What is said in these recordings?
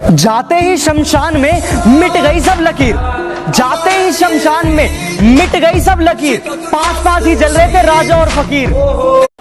जाते ही शमशान में मिट गई सब लकीर, जाते ही शमशान में मिट गई सब लकीर, पास पास ही जल रहे थे राजा और फकीर।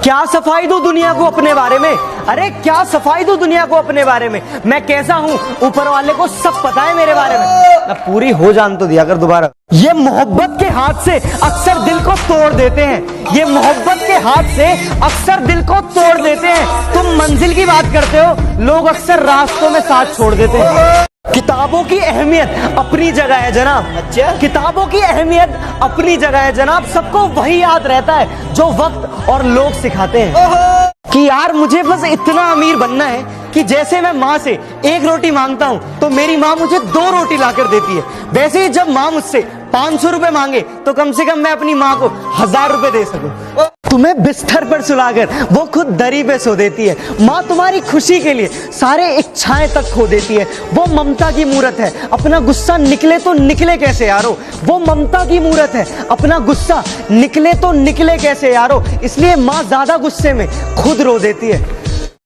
क्या सफाई दूं दुनिया को अपने बारे में, अरे क्या सफाई दूं दुनिया को अपने बारे में, मैं कैसा हूं ऊपर वाले को सब पता है मेरे बारे में। ना पूरी हो जान तो दिया कर दोबारा। ये मोहब्बत के हाथ से अक्सर दिल को तोड़ देते हैं, ये मोहब्बत के हाथ से अक्सर दिल को तोड़ देते हैं। तुम मंजिल की बात करते हो, लोग अक्सर रास्तों में साथ छोड़ देते हैं। किताबों की अहमियत अपनी जगह है जनाब, अच्छा किताबों की अहमियत अपनी जगह है जनाब। सबको वही याद रहता है जो वक्त और लोग सिखाते हैं कि यार मुझे बस इतना अमीर बनना है कि जैसे मैं माँ से एक रोटी मांगता हूँ तो मेरी माँ मुझे 2 रोटी लाकर देती है, वैसे ही जब माँ मुझसे 500 रुपए मांगे तो कम से कम मैं अपनी माँ को 1000 रुपए दे सकूं। तुम्हें बिस्तर पर सुलाकर वो खुद दरी पे सो देती है। माँ तुम्हारी खुशी के लिए सारे इच्छाएं तक खो देती है। वो ममता की मूरत है, अपना गुस्सा निकले तो निकले कैसे यारो। वो ममता की मूरत है, अपना गुस्सा निकले तो निकले कैसे यारो। इसलिए माँ ज्यादा गुस्से में खुद रो देती है।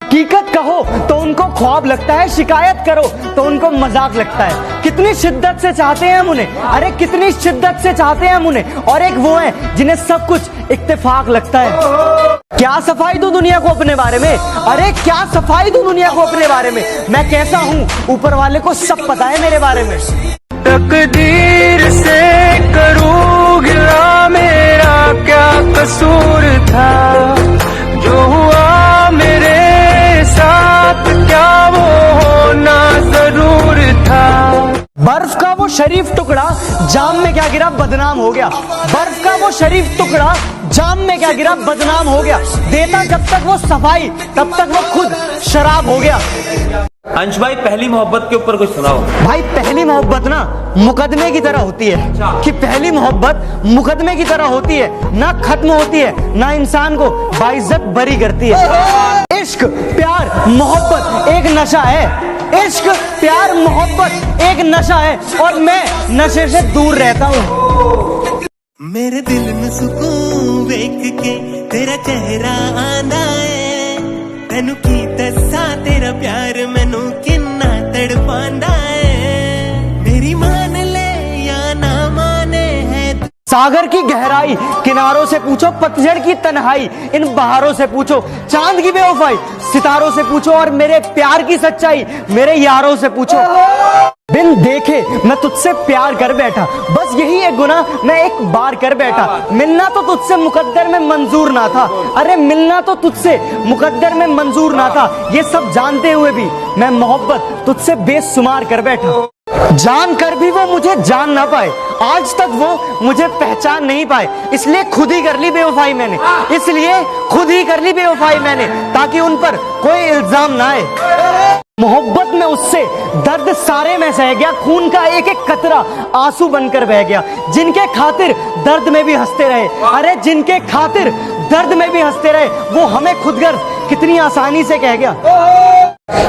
हकीकत कहो तो उनको ख्वाब लगता है, शिकायत करो तो उनको मजाक लगता है। कितनी शिद्दत से चाहते हैं हम उन्हें, अरे कितनी शिद्दत से चाहते हैं हम उन्हें, और एक वो है जिन्हें सब कुछ इत्तेफाक लगता है। क्या सफाई दूं दुनिया को अपने बारे में, अरे क्या सफाई दूं दुनिया को अपने बारे में, मैं कैसा हूँ ऊपर वाले को सब पता है मेरे बारे में। तकदीर से करूं गिला, मेरा क्या कसूर था, जो हुआ मेरे साथ क्या वो होना जरूर था। बर्फ का वो शरीफ टुकड़ा जाम में क्या गिरा बदनाम हो गया, बर्फ का वो शरीफ टुकड़ा जाम में क्या गिरा बदनाम हो गया। देता जब तक वो सफाई तब तक वो खुद शराब हो गया। अंश भाई पहली मोहब्बत के ऊपर कुछ सुनाओ। भाई पहली मोहब्बत ना मुकदमे की तरह होती है, कि पहली मोहब्बत मुकदमे की तरह होती है, ना खत्म होती है ना इंसान को बाइज्जत बरी करती है। इश्क प्यार मोहब्बत एक नशा है, इश्क प्यार मोहब्बत एक नशा है, और मैं नशे से दूर रहता हूँ। मेरे दिल में सुकून देख के तेरा चेहरा आंदा है, तेनू की दसा तेरा प्यार मैनू किन्ना तड़पांदा है। मेरी मान ले या ना माने है, सागर की गहराई किनारों से पूछो, पतझड़ की तन्हाई इन बहारों से पूछो, चांद की बेवफाई सितारों से पूछो, और मेरे प्यार की सच्चाई मेरे यारों से पूछो। बिन देखे मैं तुझसे प्यार कर बैठा, बस यही एक गुनाह मैं एक बार कर बैठा। मिलना तो तुझसे मुकद्दर में मंजूर ना था, अरे मिलना तो तुझसे मुकद्दर में मंजूर ना था। ये सब जानते हुए भी मैं मोहब्बत तुझसे बेशुमार कर बैठा। जान कर भी वो मुझे जान ना पाए, आज तक वो मुझे पहचान नहीं पाए, इसलिए खुद ही कर ली बेवफाई मैंने, इसलिए खुद ही कर ली बेवफाई मैंने, ताकि उन पर कोई इल्जाम ना आए। मोहब्बत में उससे दर्द सारे में सह गया, खून का एक एक कतरा आंसू बनकर बह गया। जिनके खातिर दर्द में भी हंसते रहे, अरे जिनके खातिर दर्द में भी हंसते रहे, वो हमें खुदगर्ज कितनी आसानी से कह गया।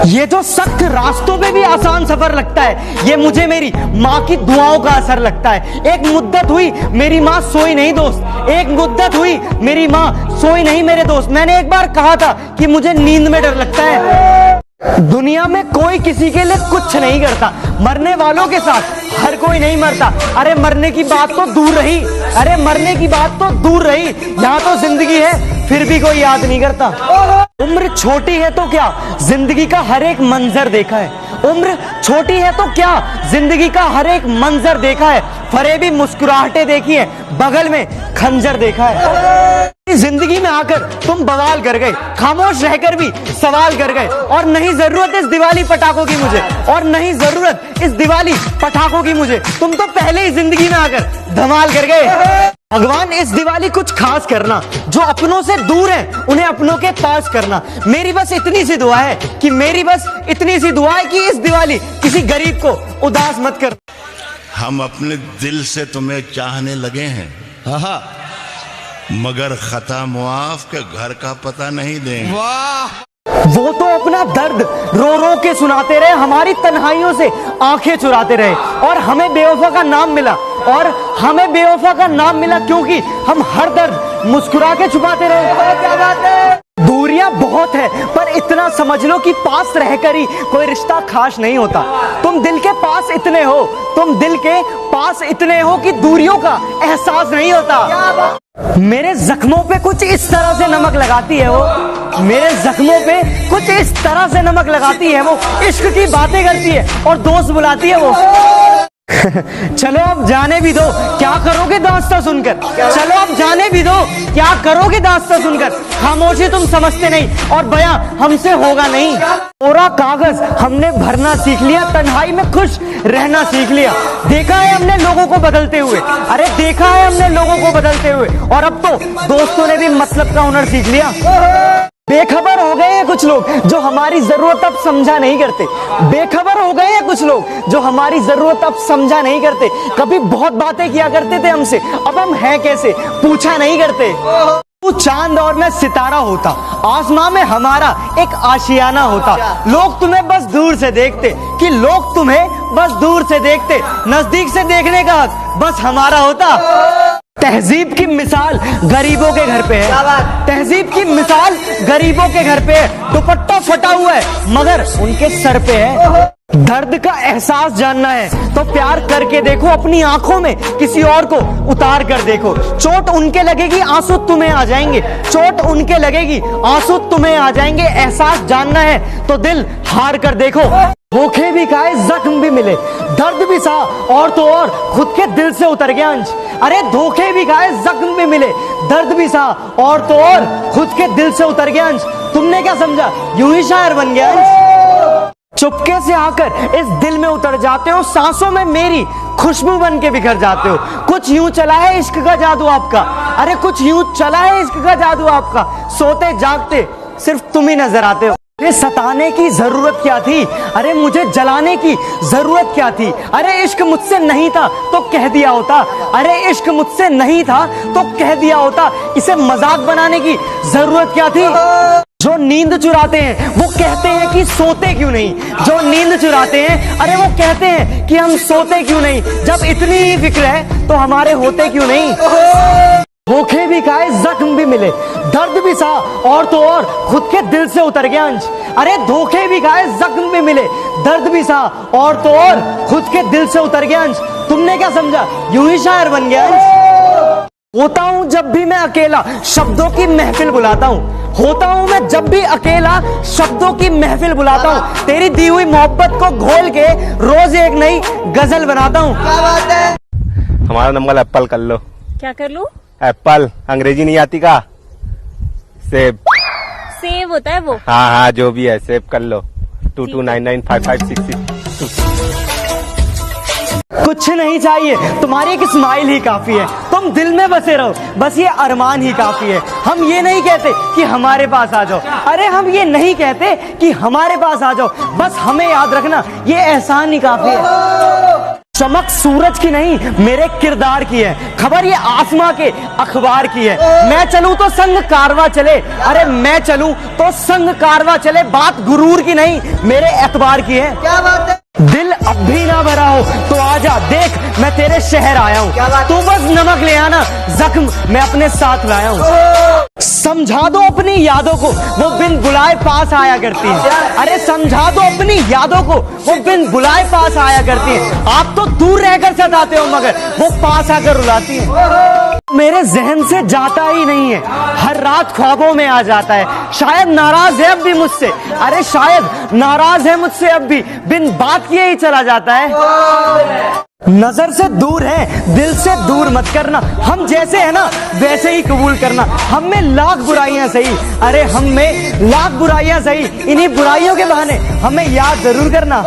ये जो सख्त रास्तों पे भी आसान सफर लगता है, ये मुझे मेरी माँ की दुआओं का असर लगता है। एक मुद्दत हुई मेरी माँ सोई नहीं दोस्त, एक मुद्दत हुई मेरी माँ सोई नहीं मेरे दोस्त। मैंने एक बार कहा था कि मुझे नींद में डर लगता है। दुनिया में कोई किसी के लिए कुछ नहीं करता, मरने वालों के साथ हर कोई नहीं मरता। अरे मरने की बात तो दूर रही, अरे मरने की बात तो दूर रही, यहाँ तो जिंदगी है फिर भी कोई याद नहीं करता। उम्र छोटी है तो क्या, जिंदगी का हर एक मंजर देखा है, उम्र छोटी है तो क्या, जिंदगी का हर एक मंजर देखा है। फरेबी मुस्कुराहटें देखी है, बगल में खंजर देखा है। जिंदगी में आकर तुम बवाल कर गए, खामोश रहकर भी सवाल कर गए, और नहीं जरूरत इस दिवाली पटाखों की मुझे, और नहीं जरूरत इस दिवाली पटाखों की मुझे, तुम तो पहले ही जिंदगी में आकर धमाल कर गए। भगवान इस दिवाली कुछ खास करना, जो अपनों से दूर हैं उन्हें अपनों के पास करना। मेरी बस इतनी सी दुआ है कि मेरी बस इतनी सी दुआ है कि इस दिवाली किसी गरीब को उदास मत कर। हम अपने दिल से तुम्हें चाहने लगे हैं, मगर खता मुआफ के घर का पता नहीं देंगे। वो तो अपना दर्द रो रो के सुनाते रहे, हमारी तन्हाइयों से आंखें चुराते रहे, और हमें बेवफा का नाम मिला, और हमें बेवफा का नाम मिला क्योंकि हम हर दर्द मुस्कुरा के छुपाते रहे। क्या बात है। दूरियां दुनिया बहुत है, पर इतना समझ लो कि पास रहकर ही कोई रिश्ता खास नहीं होता। तुम दिल के पास इतने हो, तुम दिल के पास इतने हो कि दूरियों का एहसास नहीं होता। मेरे जख्मों पे कुछ इस तरह से नमक लगाती है वो, मेरे जख्मों पे कुछ इस तरह से नमक लगाती है वो, इश्क की बातें करती है और दोस्त बुलाती है वो। चलो अब जाने भी दो, क्या करोगे दास्तां सुनकर, चलो अब जाने भी दो, क्या करोगे दास्तां सुनकर। खामोशी तुम समझते नहीं और बयां हमसे होगा नहीं। कोरा कागज हमने भरना सीख लिया, तन्हाई में खुश रहना सीख लिया। देखा है हमने लोगों को बदलते हुए, अरे देखा है हमने लोगों को बदलते हुए, और अब तो दोस्तों ने भी मतलब का हुनर सीख लिया। बेखबर हो गए हैं कुछ लोग जो हमारी जरूरत अब समझा नहीं करते, बेखबर हो गए हैं कुछ लोग जो हमारी जरूरत अब समझा नहीं करते। कभी बहुत बातें किया करते थे हमसे, अब हम हैं कैसे पूछा नहीं करते। तू चांद और मैं सितारा होता, आसमां में हमारा एक आशियाना होता। लोग तुम्हें बस दूर से देखते, कि लोग तुम्हें बस दूर से देखते, नजदीक से देखने का हक बस हमारा होता। तहजीब की मिसाल गरीबों के घर पे है, तहजीब की मिसाल गरीबों के घर पे है। दुपट्टा फटा हुआ है मगर उनके सर पे है। दर्द का एहसास जानना है तो प्यार करके देखो, अपनी आंखों में किसी और को उतार कर देखो। चोट उनके लगेगी, आंसू तुम्हें आ जाएंगे, चोट उनके लगेगी, आंसू तुम्हें आ जाएंगे। एहसास जानना है तो दिल हार कर देखो। धोखे भी खाए, जख्म भी मिले, दर्द भी सहा और तो और खुद के दिल से उतर गया अंश। अरे धोखे भी खाए, जख्म भी मिले, दर्द भी सहा और तो और खुद के दिल से उतर गया अंश। तुमने क्या समझा यूं ही शायर बन गया अंश। चुपके से आकर इस दिल में उतर जाते हो, सांसों में मेरी खुशबू बन के बिखर जाते हो। कुछ यूं चला है इश्क का जादू आपका, अरे कुछ यूं चला है इश्क का जादू आपका। सोते जागते सिर्फ तुम ही नजर आते हो। अरे सताने की जरूरत क्या थी, अरे मुझे जलाने की जरूरत क्या थी। अरे इश्क मुझसे नहीं था तो कह दिया होता, अरे इश्क मुझसे नहीं था तो कह दिया होता। इसे मजाक बनाने की जरूरत क्या थी। जो नींद चुराते हैं वो कहते हैं कि सोते क्यों नहीं, जो नींद चुराते हैं अरे वो कहते हैं कि हम सोते क्यों नहीं। जब इतनी ही फिक्र है तो हमारे होते क्यों नहीं। धोखे भी खाए, जख्म भी मिले, दर्द भी सहा और तो और खुद के दिल से उतर गया अंश। अरे धोखे भी खाए, जख्म भी मिले, दर्द भी सहा और तो और खुद के दिल से उतर गया अंश। तुमने क्या समझा यूं ही शायर बन गया अंश। होता हूं जब भी मैं अकेला, शब्दों की महफिल बुलाता हूं। होता हूं मैं जब भी अकेला, शब्दों की महफिल बुलाता हूं। तेरी दी हुई मोहब्बत को घोल के रोज एक नई गजल बनाता हूं। क्या बात है। हमारा नंबर एप्पल कर लो। क्या कर लूं? एप्पल, अंग्रेजी नहीं आती का? सेब। सेव होता है वो? हाँ हाँ जो भी है, सेव कर लो। 22995566। कुछ नहीं चाहिए, तुम्हारी एक स्माइल ही काफी है। तुम दिल में बसे रहो, बस ये अरमान ही काफी है। हम ये नहीं कहते कि हमारे पास आ जाओ, अरे हम ये नहीं कहते कि हमारे पास आ जाओ, बस हमें याद रखना ये एहसान ही काफी है। चमक सूरज की नहीं मेरे किरदार की है, खबर ये आसमां के अखबार की है। मैं चलूं तो संग कारवा चले, अरे मैं चलूं तो संग कारवा चले। बात गुरूर की नहीं मेरे एतबार की है। क्या बात है। दिल अब भी ना भरा हो तो आजा, देख मैं तेरे शहर आया हूँ। तू बस नमक ले आना, जख्म मैं अपने साथ लाया हूँ। समझा दो अपनी यादों को, वो बिन बुलाए पास आया करती है। अरे समझा दो अपनी यादों को, वो बिन बुलाए पास आया करती है। आप तो दूर रहकर सताते हो मगर वो पास आकर रुलाती है। मेरे जहन से जाता ही नहीं है, हर रात ख्वाबों में आ जाता है। शायद नाराज है अब भी मुझसे, अरे शायद नाराज है मुझसे अब भी, बिन बात किए ही चला जाता है। नजर से दूर है, दिल से दूर मत करना। हम जैसे है ना वैसे ही कबूल करना। हम में लाख बुराइयां सही, अरे हम में लाख बुराइयां सही, इन्हीं बुराइयों के बहाने हमें याद जरूर करना।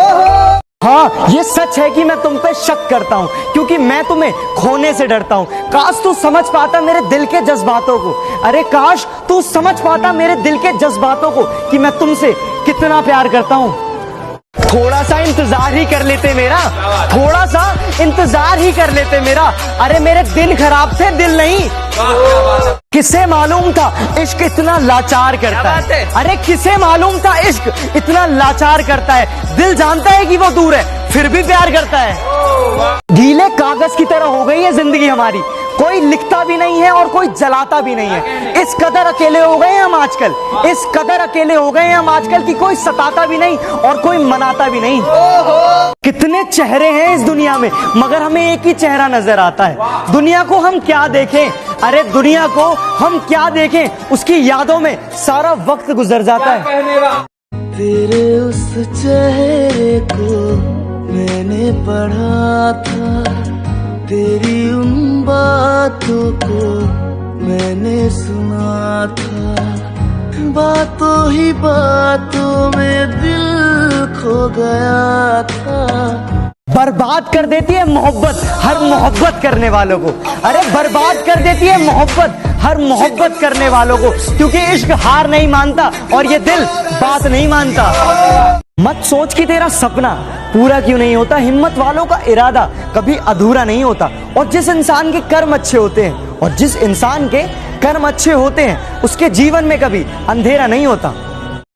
हाँ ये सच है कि मैं तुम पे शक करता हूँ, क्योंकि मैं तुम्हें खोने से डरता हूँ। काश तू समझ पाता मेरे दिल के जज्बातों को, अरे काश तू समझ पाता मेरे दिल के जज्बातों को कि मैं तुमसे कितना प्यार करता हूँ। थोड़ा सा इंतजार ही कर लेते मेरा, थोड़ा सा इंतजार ही कर लेते मेरा। अरे मेरे दिन खराब थे, दिल नहीं। किसे मालूम था इश्क इतना लाचार करता है, अरे किसे मालूम था इश्क इतना लाचार करता है। दिल जानता है कि वो दूर है फिर भी प्यार करता है। गीले कागज की तरह हो गई है जिंदगी हमारी, कोई लिखता भी नहीं है और कोई जलाता भी नहीं है। इस कदर अकेले हो गए हैं हम आजकल, इस कदर अकेले हो गए हैं हम आजकल कि कोई सताता भी नहीं और कोई मनाता भी नहीं। कितने चेहरे हैं इस दुनिया में, मगर हमें एक ही चेहरा नजर आता है। दुनिया को हम क्या देखें, अरे दुनिया को हम क्या देखें, उसकी यादों में सारा वक्त गुजर जाता है। तेरे उस चेहरे को मैंने पढ़ा था, तेरी उन बातों को मैंने सुना था, बातों ही बातों में दिल खो गया था। बर्बाद कर देती है मोहब्बत हर मोहब्बत करने वालों को, अरे बर्बाद कर देती है मोहब्बत हर मोहब्बत करने वालों को, क्योंकि इश्क हार नहीं मानता और ये दिल बात नहीं मानता। मत सोच कि तेरा सपना पूरा क्यों नहीं होता, हिम्मत वालों का इरादा कभी अधूरा नहीं होता। और जिस इंसान के कर्म अच्छे होते हैं, और जिस इंसान के कर्म अच्छे होते हैं, उसके जीवन में कभी अंधेरा नहीं होता।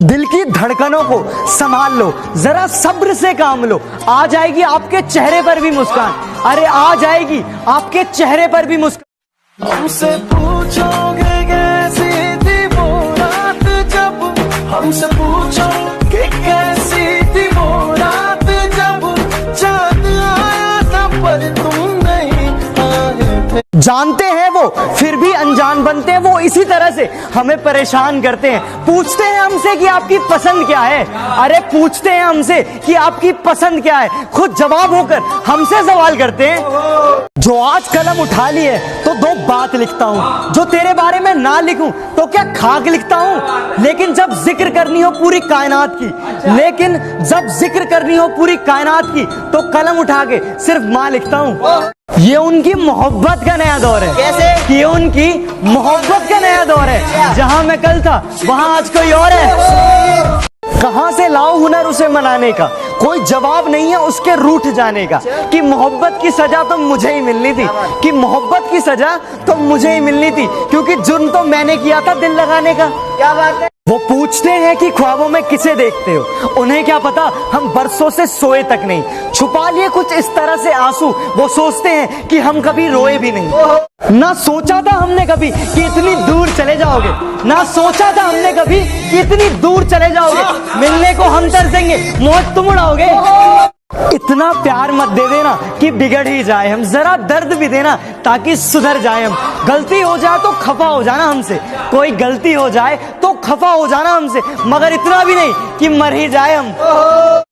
दिल की धड़कनों को संभाल लो, जरा सब्र से काम लो, आ जाएगी आपके चेहरे पर भी मुस्कान, अरे आ जाएगी आपके चेहरे पर भी मुस्कान। हमसे पूछोगे कैसी थी वो रात, जब हमसे पूछोगे कैसी थी वो रात, जब चाँद आया था पर तुम नहीं आए थे। जानते हैं वो फिर भी अनजान बनते हैं, वो इसी तरह से हमें परेशान करते हैं। पूछते हैं हमसे कि आपकी पसंद क्या है, अरे पूछते हैं हमसे कि आपकी पसंद क्या है, खुद जवाब होकर हमसे सवाल करते हैं। जो आज कलम उठा ली है तो दो बात लिखता हूँ, जो तेरे बारे में ना लिखूं तो क्या खाक लिखता हूँ। लेकिन जब जिक्र करनी हो पूरी कायनात की, लेकिन जब जिक्र करनी हो पूरी कायनात की, तो कलम उठा के सिर्फ माँ लिखता हूँ। ये उनकी मोहब्बत का नया दौर है। कैसे? ये उनकी मोहब्बत का नया दौर है। जहां मैं कल था वहां आज कोई और है। कहां से लाऊं हुनर उसे मनाने का, कोई जवाब नहीं है उसके रूठ जाने का, कि मोहब्बत की सजा तो मुझे ही मिलनी थी, कि मोहब्बत की सजा तो मुझे ही मिलनी थी, क्योंकि जुर्म तो मैंने किया था दिल लगाने का। क्या बात है। वो पूछते हैं कि ख्वाबों में किसे देखते हो, उन्हें क्या पता हम बरसों से सोए तक नहीं, छुपा लिए कुछ इस तरह से आंसू, वो सोचते हैं कि हम कभी रोए भी नहीं। ना सोचा था हमने कभी कि इतनी दूर चले जाओगे, ना सोचा था हमने कभी कि इतनी दूर चले जाओगे, मिलने को हम तरसेंगे मौत तुम उड़ाओगे। इतना प्यार मत दे देना कि बिगड़ ही जाए हम, जरा दर्द भी देना ताकि सुधर जाए हम। गलती हो जाए तो खफा हो जाना हमसे, कोई गलती हो जाए तो खफा हो जाना हमसे, मगर इतना भी नहीं कि मर ही जाए हम।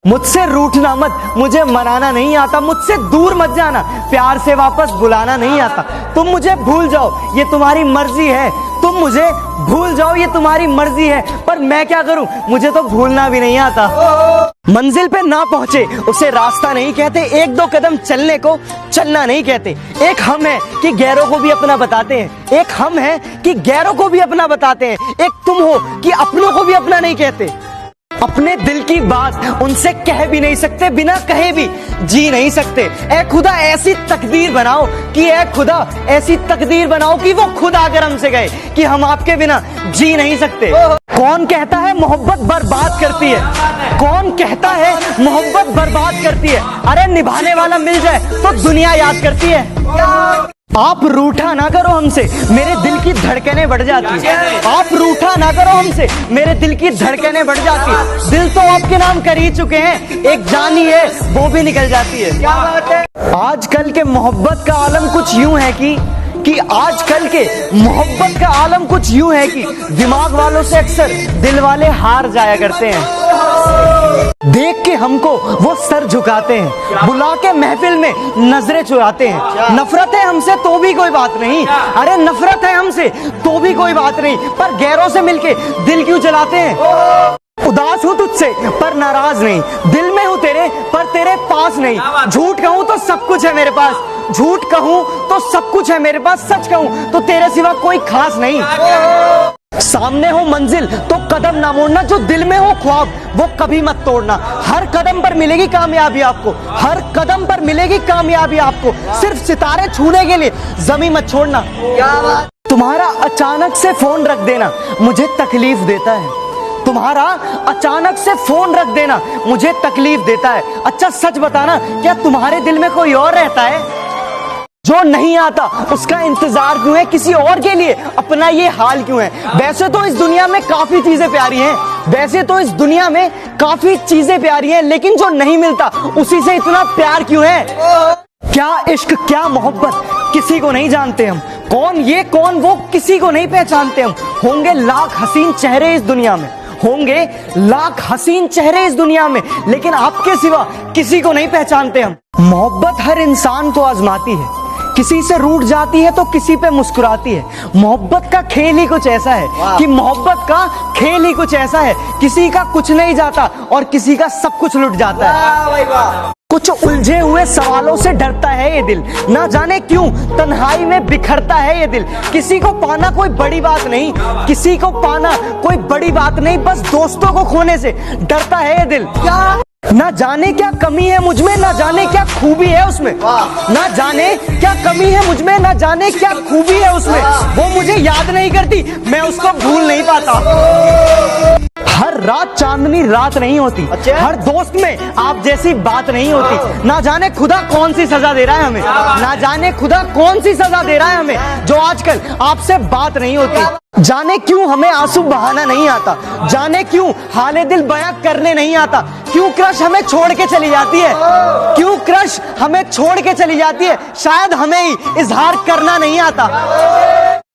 मुझसे रूठना मत, मुझे मनाना नहीं आता, मुझसे दूर मत जाना, प्यार से वापस बुलाना नहीं आता। तुम मुझे भूल जाओ ये तुम्हारी मर्जी है, तुम मुझे भूल जाओ ये तुम्हारी मर्जी है, पर मैं क्या करूं, मुझे तो भूलना भी नहीं आता। मंजिल पे ना पहुंचे उसे रास्ता नहीं कहते, एक दो कदम चलने को चलना नहीं कहते। एक हम है कि गैरों को भी अपना बताते हैं, एक हम है कि गैरों को भी अपना बताते हैं, एक तुम हो कि अपनों को भी अपना नहीं कहते। अपने दिल की बात उनसे कह भी नहीं सकते, बिना कहे भी जी नहीं सकते। ऐ खुदा ऐसी तकदीर बनाओ कि ऐ खुदा ऐसी तकदीर बनाओ कि वो खुद आकर हमसे गए कि हम आपके बिना जी नहीं सकते। कौन कहता है मोहब्बत बर्बाद करती है, कौन कहता है मोहब्बत बर्बाद करती है, अरे निभाने वाला मिल जाए तो दुनिया याद करती है। आप रूठा ना करो हमसे, मेरे दिल की धड़कनें बढ़ जाती है। आप रूठा ना करो हमसे, मेरे दिल की धड़कनें बढ़ जाती है। दिल तो आपके नाम कर ही चुके हैं, एक जान ही है वो भी निकल जाती है। क्या बात है। आजकल के मोहब्बत का आलम कुछ यूं है कि आजकल के मोहब्बत का आलम कुछ यूं है कि दिमाग वालों से अक्सर दिल वाले हार जाया करते हैं। देख के हमको वो सर झुकाते हैं, बुला के महफिल में नजरें चुराते हैं। नफरत है हमसे तो भी कोई बात नहीं, अरे नफरत है हमसे तो भी कोई बात नहीं, पर गैरों से मिलके दिल क्यों जलाते हैं। उदास हूँ तुझसे पर नाराज नहीं, दिल में हूँ तेरे पर तेरे पास नहीं। झूठ कहूँ तो सब कुछ है मेरे पास, झूठ कहूँ तो सब कुछ है मेरे पास, सच कहूँ तो तेरे सिवा कोई खास नहीं। सामने हो मंजिल तो कदम ना मोड़ना, जो दिल में हो ख्वाब वो कभी मत तोड़ना। हर कदम पर मिलेगी कामयाबी आपको, हर कदम पर मिलेगी कामयाबी आपको, सिर्फ सितारे छूने के लिए जमीन मत छोड़ना। तुम्हारा अचानक से फोन रख देना मुझे तकलीफ देता है, तुम्हारा अचानक से फोन रख देना मुझे तकलीफ देता है। अच्छा सच बताना, क्या तुम्हारे दिल में कोई और रहता है? जो जो नहीं आता उसका इंतजार क्यों है किसी और के लिए, अपना ये हाल क्यों है। वैसे तो इस दुनिया में काफी चीजें प्यारी हैं, वैसे तो इस दुनिया में काफी चीजें प्यारी हैं, लेकिन जो नहीं मिलता उसी से इतना प्यार क्यों है। क्या इश्क क्या मोहब्बत किसी को नहीं जानते हम, कौन ये कौन वो किसी को नहीं पहचानते हम। होंगे लाख हसीन चेहरे इस दुनिया में, होंगे लाख हसीन चेहरे इस दुनिया में, लेकिन आपके सिवा किसी को नहीं पहचानते हम। मोहब्बत हर इंसान को आजमाती है, किसी से रूठ जाती है तो किसी पे मुस्कुराती है। मोहब्बत का खेल ही कुछ ऐसा है कि मोहब्बत का खेल ही कुछ ऐसा है, किसी का कुछ नहीं जाता और किसी का सब कुछ लुट जाता है। कुछ उलझे हुए सवालों से डरता है ये दिल, ना जाने क्यों तन्हाई में बिखरता है ये दिल। किसी को पाना कोई बड़ी बात नहीं, किसी को पाना कोई बड़ी बात नहीं, बस दोस्तों को खोने से डरता है ये दिल। क्या ना जाने क्या कमी है मुझमें, ना जाने क्या खूबी है उसमें, ना जाने क्या कमी है मुझमें, ना जाने क्या खूबी है उसमें। वो मुझे याद नहीं करती, मैं उसको भूल नहीं पाता। हर रात चांदनी रात नहीं होती, हर दोस्त में आप जैसी बात नहीं होती। ना जाने खुदा कौन सी सजा दे रहा है हमें, ना जाने खुदा कौन सी सजा दे रहा है हमें, जो आजकल आपसे बात नहीं होती। जाने क्यों हमें आंसू बहाना नहीं आता, जाने क्यों हाले दिल बयां करने नहीं आता। क्यों क्रश हमें छोड़ के चली जाती है, क्यों क्रश हमें छोड़ के चली जाती है, शायद हमें ही इजहार करना नहीं आता।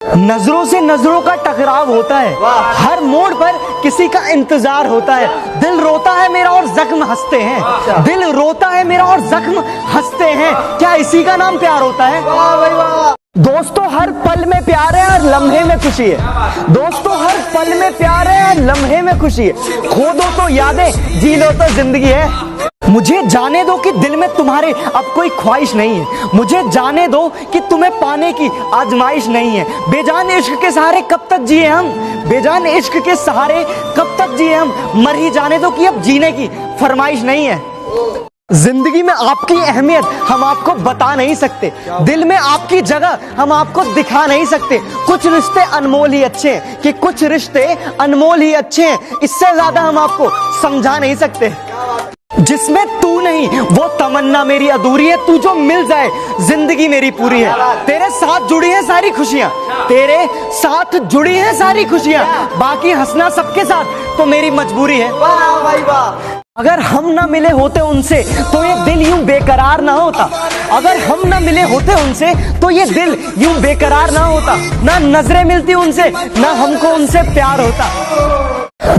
नजरों से नजरों का टकराव होता है, हर मोड़ पर किसी का इंतजार होता है। दिल रोता है मेरा और जख्म हंसते हैं, दिल रोता है मेरा और जख्म हंसते हैं। क्या इसी का नाम प्यार होता है। दोस्तों हर पल में प्यार है और लम्हे में खुशी है, दोस्तों हर पल में प्यार है और लम्हे में खुशी है। खो दो तो यादें, जी लो तो जिंदगी है। मुझे जाने दो कि दिल में तुम्हारे अब कोई ख्वाहिश नहीं है, मुझे जाने दो कि तुम्हें पाने की आजमाइश नहीं है। बेजान इश्क के सहारे कब तक जिए हम, बेजान इश्क के सहारे कब तक जिए हम। मर ही जाने दो कि अब जीने की फरमाइश नहीं है। जिंदगी में आपकी अहमियत हम आपको बता नहीं सकते, दिल में आपकी जगह हम आपको दिखा नहीं सकते। कुछ रिश्ते अनमोल ही अच्छे हैं, कि कुछ रिश्ते अनमोल ही अच्छे हैं, इससे ज्यादा हम आपको समझा नहीं सकते। जिसमें तू नहीं वो तमन्ना मेरी अधूरी है, तू जो मिल जाए जिंदगी मेरी पूरी है। तेरे साथ जुड़ी है सारी खुशियां, तेरे साथ जुड़ी है सारी खुशियां, बाकी हंसना सबके साथ तो मेरी मजबूरी है। वाह भाई वाह। अगर हम ना मिले होते उनसे तो ये दिल यूं बेकरार ना होता, अगर हम ना मिले होते उनसे तो ये दिल यूं बेकरार ना होता। ना नजरें मिलती उनसे, ना हमको उनसे प्यार होता।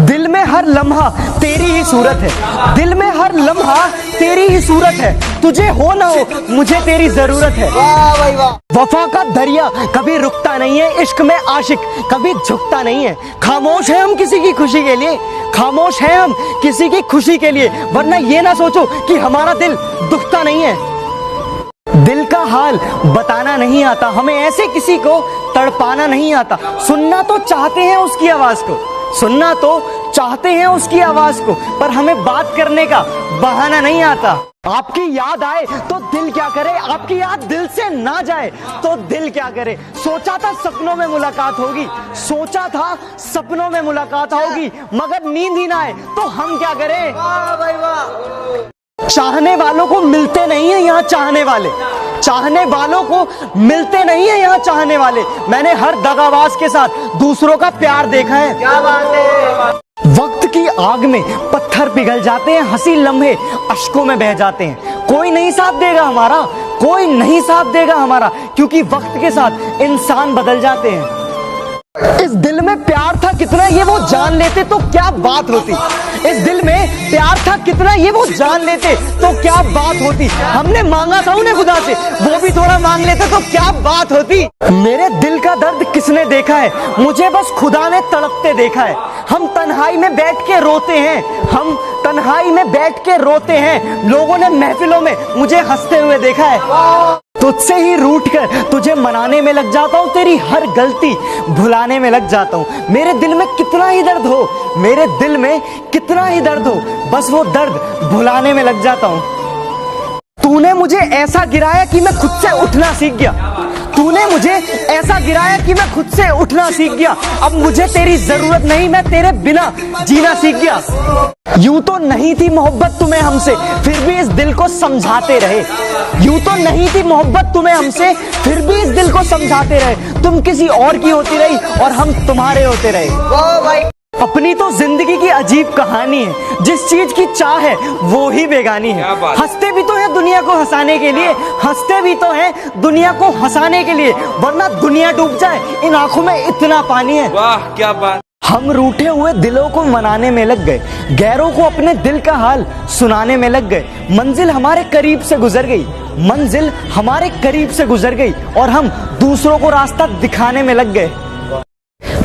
दिल में हर लम्हा तेरी ही सूरत है, दिल में हर लम्हा तेरी ही सूरत है। तुझे हो ना हो मुझे तेरी जरूरत है। वाह भाई वाह। वफा का दरिया कभी रुकता नहीं है, इश्क में आशिक कभी झुकता नहीं है। खामोश है हम किसी की खुशी के लिए, खामोश है हम किसी की खुशी के लिए, वरना ये ना सोचो कि हमारा दिल दुखता नहीं है। दिल का हाल बताना नहीं आता, हमें ऐसे किसी को तड़पाना नहीं आता। सुनना तो चाहते हैं उसकी आवाज को, सुनना तो चाहते हैं उसकी आवाज को, पर हमें बात करने का बहाना नहीं आता। आपकी याद आए तो दिल क्या करे, आपकी याद दिल से ना जाए तो दिल क्या करे। सोचा था सपनों में मुलाकात होगी, सोचा था सपनों में मुलाकात होगी, मगर नींद ही ना आए तो हम क्या करें। वाह भाई वाह। चाहने वालों को मिलते नहीं है यहाँ चाहने वाले, चाहने वालों को मिलते नहीं है यहाँ चाहने वाले। मैंने हर दगाबाज के साथ दूसरों का प्यार देखा है। क्या बात है। वक्त की आग में पत्थर पिघल जाते हैं, हंसी लम्हे अश्कों में बह जाते हैं। कोई नहीं साथ देगा हमारा, कोई नहीं साथ देगा हमारा, क्योंकि वक्त के साथ इंसान बदल जाते हैं। इस दिल में प्यार था कितना ये वो जान लेते तो क्या बात होती, इस दिल में प्यार था कितना ये वो जान लेते तो क्या बात होती। हमने मांगा था उन्हें खुदा से, वो भी थोड़ा मांग लेते तो क्या बात होती। मेरे दिल का दर्द किसने देखा है, मुझे बस खुदा ने तड़पते देखा है। हम तन्हाई में बैठ के रोते हैं, हम तन्हाई में बैठ के रोते हैं, लोगों ने महफिलों में मुझे हंसते हुए देखा है। तुझसे ही रूठ कर तुझे मनाने में लग जाता हूँ, तेरी हर गलती भुलाने में लग जाता हूँ। मेरे दिल में कितना ही दर्द हो, मेरे दिल में कितना ही दर्द हो, बस वो दर्द भुलाने में लग जाता हूँ। तूने मुझे ऐसा गिराया कि मैं खुद से उठना सीख गया, तूने मुझे ऐसा गिराया कि मैं खुद से उठना सीख गया। अब मुझे तेरी जरूरत नहीं, मैं तेरे बिना जीना सीख गया। यूं तो नहीं थी मोहब्बत तुम्हें हमसे, फिर भी इस दिल को समझाते रहे। यूं तो नहीं थी मोहब्बत तुम्हें हमसे, फिर भी इस दिल को समझाते रहे। तुम किसी और की होती रही और हम तुम्हारे होते रहे। अपनी तो जिंदगी की अजीब कहानी है, जिस चीज की चाह है वो ही बेगानी है। हंसते भी तो है दुनिया को हंसाने के लिए, हंसते भी तो है दुनिया को हंसाने के लिए, वरना दुनिया डूब जाए इन आंखों में इतना पानी है। वाह क्या बात। हम रूठे हुए दिलों को मनाने में लग गए, गैरों को अपने दिल का हाल सुनाने में लग गए। मंजिल हमारे करीब से गुजर गई, मंजिल हमारे करीब से गुजर गई और हम दूसरों को रास्ता दिखाने में लग गए।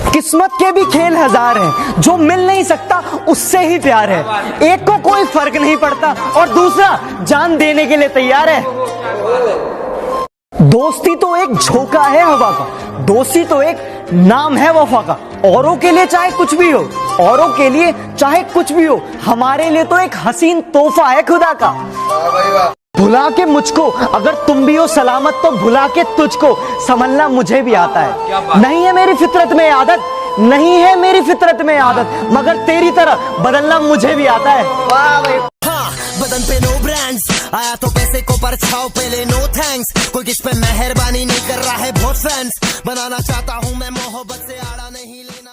किस्मत के भी खेल हजार हैं, जो मिल नहीं सकता उससे ही प्यार है। एक को कोई फर्क नहीं पड़ता और दूसरा जान देने के लिए तैयार है। दोस्ती तो एक झोंका है हवा का, दोस्ती तो एक नाम है वफा का। औरों के लिए चाहे कुछ भी हो, औरों के लिए चाहे कुछ भी हो, हमारे लिए तो एक हसीन तोहफा है खुदा का। भुला के मुझको अगर तुम भी हो सलामत, तो भुला के तुझको संभलना मुझे भी आता है। नहीं है मेरी फितरत में आदत, नहीं है मेरी फितरत में आदत, मगर तेरी तरह बदलना मुझे भी आता है। हाँ, बदन पे नो ब्रांड्स, आया तो पैसे को परछाव पहले नो थैंक्स। कोई किस पे मेहरबानी नहीं कर रहा है, बहुत फैंस बनाना चाहता हूँ मैं मोहब्बत से आड़ा नहीं लेना।